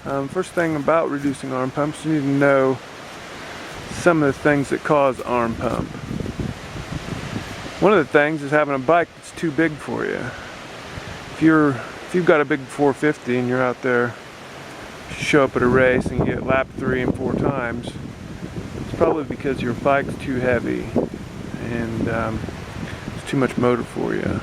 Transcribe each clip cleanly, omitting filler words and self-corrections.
First thing about reducing arm pumps, you need to know some of the things that cause arm pump. One of the things is having a bike that's too big for you. If you've got a big 450 and you're out there, show up at a race and you get lapped 3 and 4 times, it's probably because your bike's too heavy and it's too much motor for you.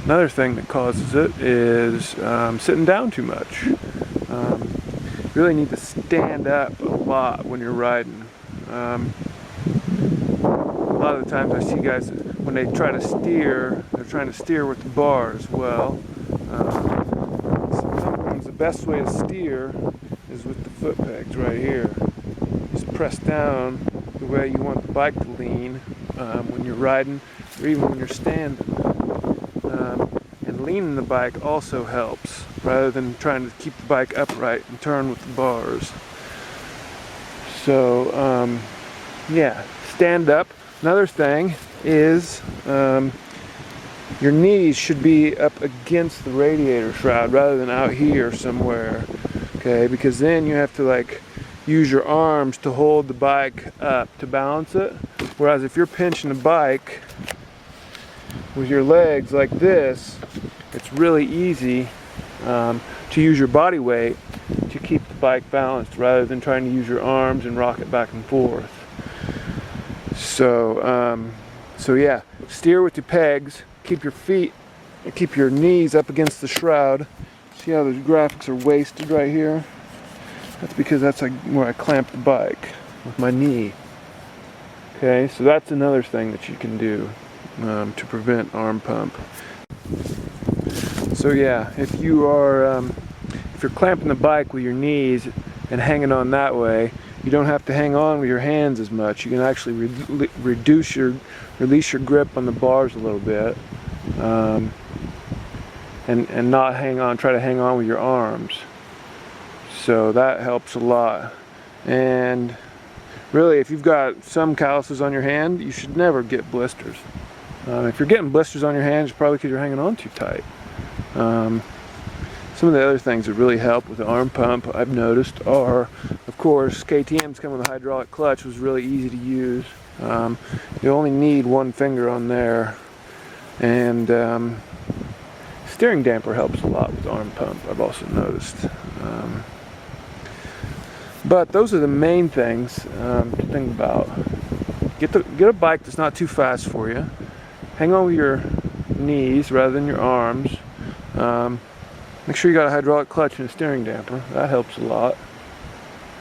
Another thing that causes it is sitting down too much. You really need to stand up a lot when you're riding. A lot of the times I see guys, when they try to steer, they're trying to steer with the bars. Well, sometimes the best way to steer is with the foot pegs right here. Just press down the way you want the bike to lean when you're riding, or even when you're standing. And leaning the bike also helps, rather than trying to keep the bike upright and turn with the bars. So, yeah, stand up. Another thing is your knees should be up against the radiator shroud rather than out here somewhere, okay? Because then you have to use your arms to hold the bike up to balance it. Whereas if you're pinching the bike with your legs like this, it's really easy to use your body weight to keep the bike balanced rather than trying to use your arms and rock it back and forth. So yeah, steer with your pegs, keep your knees up against the shroud. See how the graphics are wasted right here? That's because that's where I clamp the bike with my knee. Okay, so that's another thing that you can do to prevent arm pump. So yeah, if you're clamping the bike with your knees and hanging on that way, you don't have to hang on with your hands as much. You can actually release your grip on the bars a little bit, and not try to hang on with your arms. So that helps a lot. And really, if you've got some calluses on your hand, you should never get blisters. If you're getting blisters on your hands, it's probably because you're hanging on too tight. Some of the other things that really help with the arm pump, I've noticed, are, of course, KTM's come with a hydraulic clutch, was really easy to use. You only need one finger on there, and steering damper helps a lot with arm pump, I've also noticed. But those are the main things to think about. Get a bike that's not too fast for you. Hang on with your knees rather than your arms. Make sure you got a hydraulic clutch and a steering damper. That helps a lot.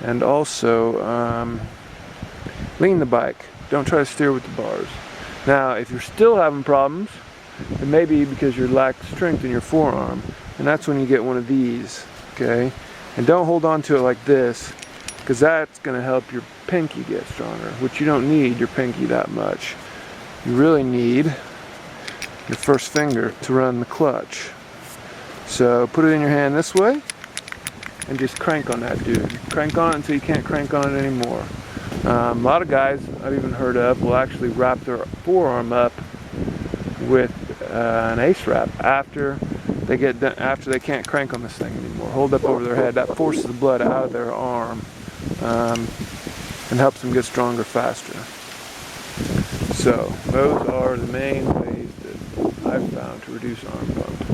And also, lean the bike. Don't try to steer with the bars. Now, if you're still having problems, it may be because you lack strength in your forearm. And that's when you get one of these, okay? And don't hold on to it like this, because that's going to help your pinky get stronger, which you don't need your pinky that much. You really need your first finger to run the clutch. So put it in your hand this way and just crank on that dude. Crank on it until you can't crank on it anymore. A lot of guys I've even heard of will actually wrap their forearm up with an ace wrap after they can't crank on this thing anymore. Hold up over their head. That forces the blood out of their arm and helps them get stronger faster. So those are the main ways that I've found to reduce arm pump.